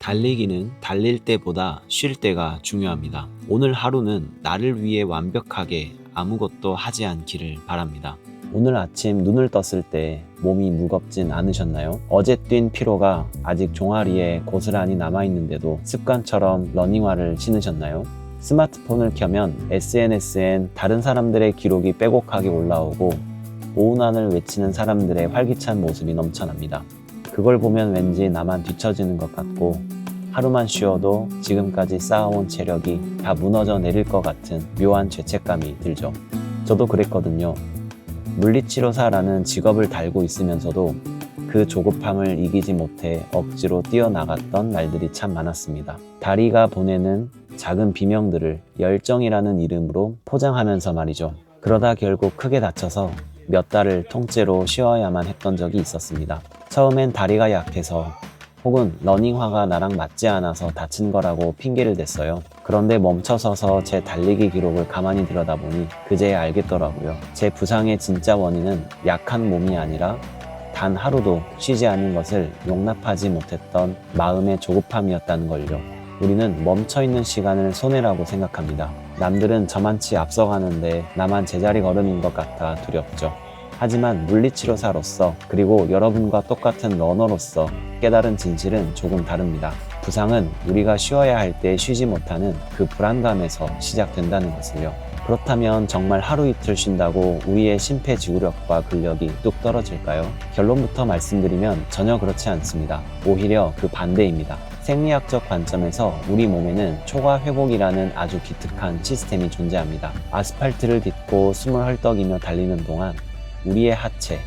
달리기는 달릴 때보다 쉴 때가 중요합니다. 오늘 하루는 나를 위해 완벽하게 아무것도 하지 않기를 바랍니다. 오늘 아침 눈을 떴을 때 몸이 무겁진 않으셨나요? 어제 뛴 피로가 아직 종아리에 고스란히 남아있는데도 습관처럼 러닝화를 신으셨나요? 스마트폰을 켜면 SNS엔 다른 사람들의 기록이 빼곡하게 올라오고 오운환을 외치는 사람들의 활기찬 모습이 넘쳐납니다. 그걸 보면 왠지 나만 뒤처지는 것 같고 하루만 쉬어도 지금까지 쌓아온 체력이 다 무너져 내릴 것 같은 묘한 죄책감이 들죠. 저도 그랬거든요. 물리치료사라는 직업을 달고 있으면서도 그 조급함을 이기지 못해 억지로 뛰어나갔던 날들이 참 많았습니다. 다리가 보내는 작은 비명들을 열정이라는 이름으로 포장하면서 말이죠. 그러다 결국 크게 다쳐서 몇 달을 통째로 쉬어야만 했던 적이 있었습니다. 처음엔 다리가 약해서 혹은 러닝화가 나랑 맞지 않아서 다친 거라고 핑계를 댔어요. 그런데 멈춰서서 제 달리기 기록을 가만히 들여다보니 그제야 알겠더라고요. 제 부상의 진짜 원인은 약한 몸이 아니라 단 하루도 쉬지 않은 것을 용납하지 못했던 마음의 조급함이었다는 걸요. 우리는 멈춰있는 시간을 손해라고 생각합니다. 남들은 저만치 앞서가는데 나만 제자리 걸음인 것 같아 두렵죠. 하지만 물리치료사로서 그리고 여러분과 똑같은 러너로서 깨달은 진실은 조금 다릅니다. 부상은 우리가 쉬어야 할 때 쉬지 못하는 그 불안감에서 시작된다는 것을요. 그렇다면 정말 하루 이틀 쉰다고 우리의 심폐지구력과 근력이 뚝 떨어질까요? 결론부터 말씀드리면 전혀 그렇지 않습니다. 오히려 그 반대입니다. 생리학적 관점에서 우리 몸에는 초과 회복이라는 아주 기특한 시스템이 존재합니다. 아스팔트를 딛고 숨을 헐떡이며 달리는 동안 우리의 하체,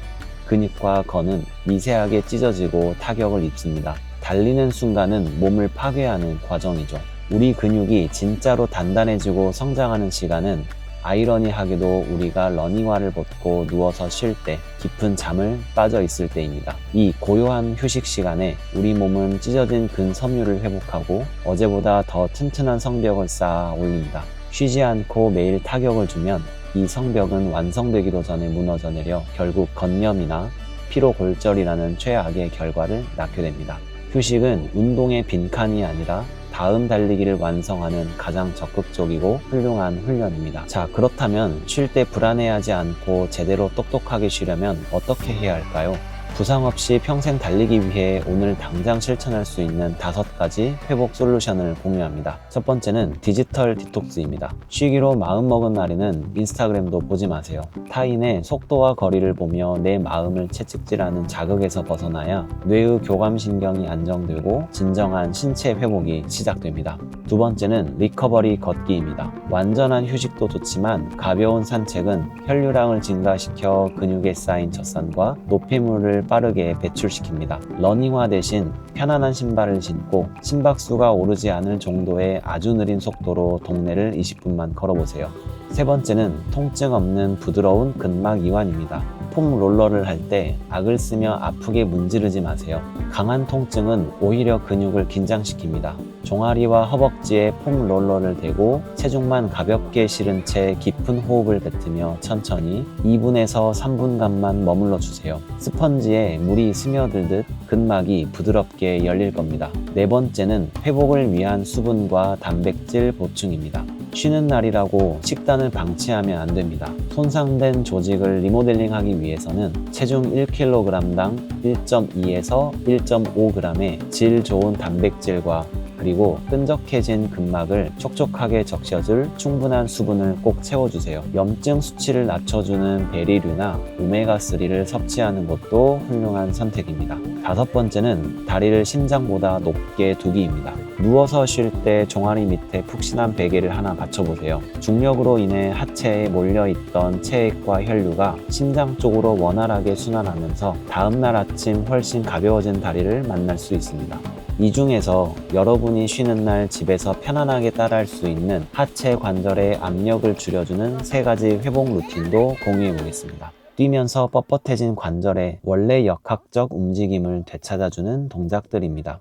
근육과 건은 미세하게 찢어지고 타격을 입습니다. 달리는 순간은 몸을 파괴하는 과정이죠. 우리 근육이 진짜로 단단해지고 성장하는 시간은 아이러니하게도 우리가 러닝화를 벗고 누워서 쉴 때, 깊은 잠을 빠져 있을 때입니다. 이 고요한 휴식 시간에 우리 몸은 찢어진 근섬유를 회복하고 어제보다 더 튼튼한 성벽을 쌓아 올립니다. 쉬지 않고 매일 타격을 주면 이 성벽은 완성되기도 전에 무너져 내려 결국 건염이나 피로골절이라는 최악의 결과를 낳게 됩니다. 휴식은 운동의 빈칸이 아니라 다음 달리기를 완성하는 가장 적극적이고 훌륭한 훈련입니다. 자, 그렇다면 쉴 때 불안해하지 않고 제대로 똑똑하게 쉬려면 어떻게 해야 할까요? 부상 없이 평생 달리기 위해 오늘 당장 실천할 수 있는 5가지 회복 솔루션을 공유합니다. 첫 번째는 디지털 디톡스입니다. 쉬기로 마음먹은 날에는 인스타그램도 보지 마세요. 타인의 속도와 거리를 보며 내 마음을 채찍질하는 자극에서 벗어나야 뇌의 교감신경이 안정되고 진정한 신체 회복이 시작됩니다. 두 번째는 리커버리 걷기입니다. 완전한 휴식도 좋지만 가벼운 산책은 혈류량을 증가시켜 근육에 쌓인 젖산과 노폐물을 빠르게 배출시킵니다. 러닝화 대신 편안한 신발을 신고 심박수가 오르지 않을 정도의 아주 느린 속도로 동네를 20분만 걸어보세요. 세 번째는 통증 없는 부드러운 근막 이완입니다. 폼 롤러를 할 때 악을 쓰며 아프게 문지르지 마세요. 강한 통증은 오히려 근육을 긴장시킵니다. 종아리와 허벅지에 폼 롤러를 대고 체중만 가볍게 실은 채 깊은 호흡을 뱉으며 천천히 2분에서 3분간만 머물러 주세요. 스펀지에 물이 스며들듯 근막이 부드럽게 열릴 겁니다. 네 번째는 회복을 위한 수분과 단백질 보충입니다. 쉬는 날이라고 식단을 방치하면 안 됩니다. 손상된 조직을 리모델링하기 위해서는 체중 1kg당 1.2에서 1.5g의 질 좋은 단백질과 그리고 끈적해진 근막을 촉촉하게 적셔줄 충분한 수분을 꼭 채워주세요. 염증 수치를 낮춰주는 베리류나 오메가3를 섭취하는 것도 훌륭한 선택입니다. 다섯 번째는 다리를 심장보다 높게 두기입니다. 누워서 쉴 때 종아리 밑에 푹신한 베개를 하나 받쳐보세요. 중력으로 인해 하체에 몰려있던 체액과 혈류가 심장 쪽으로 원활하게 순환하면서 다음날 아침 훨씬 가벼워진 다리를 만날 수 있습니다. 이 중에서 여러분이 쉬는 날 집에서 편안하게 따라할 수 있는 하체 관절의 압력을 줄여주는 3가지 회복 루틴도 공유해 보겠습니다. 뛰면서 뻣뻣해진 관절의 원래 역학적 움직임을 되찾아주는 동작들입니다.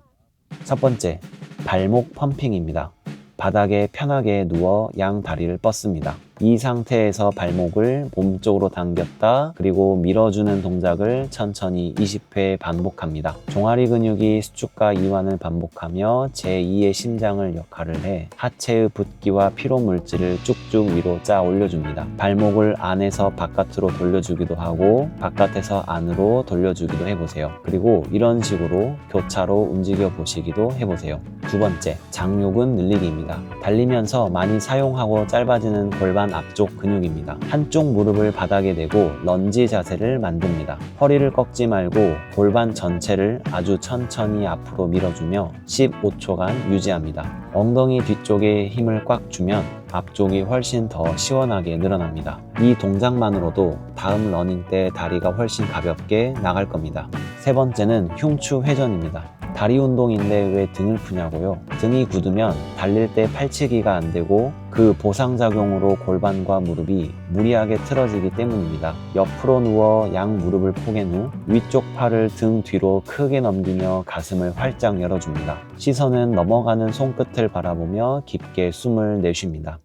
첫 번째, 발목 펌핑입니다. 바닥에 편하게 누워 양 다리를 뻗습니다. 이 상태에서 발목을 몸쪽으로 당겼다 그리고 밀어주는 동작을 천천히 20회 반복합니다. 종아리 근육이 수축과 이완을 반복하며 제2의 심장을 역할을 해 하체의 붓기와 피로 물질을 쭉쭉 위로 짜 올려줍니다. 발목을 안에서 바깥으로 돌려주기도 하고 바깥에서 안으로 돌려주기도 해보세요. 그리고 이런 식으로 교차로 움직여 보시기도 해보세요. 두 번째, 장요근 늘리기입니다. 달리면서 많이 사용하고 짧아지는 골반 앞쪽 근육입니다. 한쪽 무릎을 바닥에 대고 런지 자세를 만듭니다. 허리를 꺾지 말고 골반 전체를 아주 천천히 앞으로 밀어주며 15초간 유지합니다. 엉덩이 뒤쪽에 힘을 꽉 주면 앞쪽이 훨씬 더 시원하게 늘어납니다. 이 동작만으로도 다음 러닝 때 다리가 훨씬 가볍게 나갈 겁니다. 세 번째는 흉추 회전입니다. 다리 운동인데 왜 등을 푸냐고요? 등이 굳으면 달릴 때 팔치기가 안 되고 그 보상작용으로 골반과 무릎이 무리하게 틀어지기 때문입니다. 옆으로 누워 양 무릎을 포갠 후 위쪽 팔을 등 뒤로 크게 넘기며 가슴을 활짝 열어줍니다. 시선은 넘어가는 손끝을 바라보며 깊게 숨을 내쉽니다.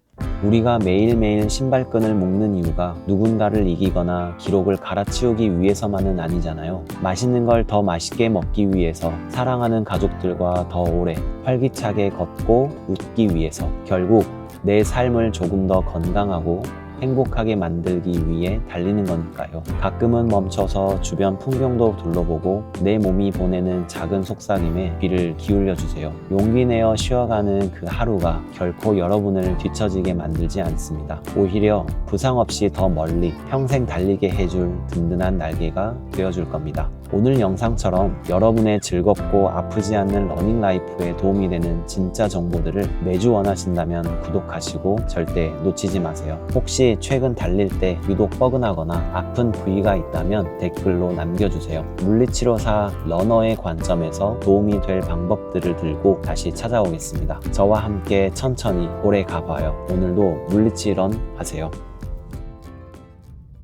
우리가 매일매일 신발끈을 묶는 이유가 누군가를 이기거나 기록을 갈아치우기 위해서만은 아니잖아요. 맛있는 걸 더 맛있게 먹기 위해서, 사랑하는 가족들과 더 오래 활기차게 걷고 웃기 위해서, 결국 내 삶을 조금 더 건강하고 행복하게 만들기 위해 달리는 거니까요. 가끔은 멈춰서 주변 풍경도 둘러보고 내 몸이 보내는 작은 속삭임에 귀를 기울여 주세요. 용기 내어 쉬어가는 그 하루가 결코 여러분을 뒤처지게 만들지 않습니다. 오히려 부상 없이 더 멀리 평생 달리게 해줄 든든한 날개가 되어줄 겁니다. 오늘 영상처럼 여러분의 즐겁고 아프지 않는 러닝 라이프에 도움이 되는 진짜 정보들을 매주 원하신다면 구독하시고 절대 놓치지 마세요. 혹시 최근 달릴 때 유독 뻐근하거나 아픈 부위가 있다면 댓글로 남겨주세요. 물리치료사 러너의 관점에서 도움이 될 방법들을 들고 다시 찾아오겠습니다. 저와 함께 천천히 오래 가봐요. 오늘도 물리치런 하세요.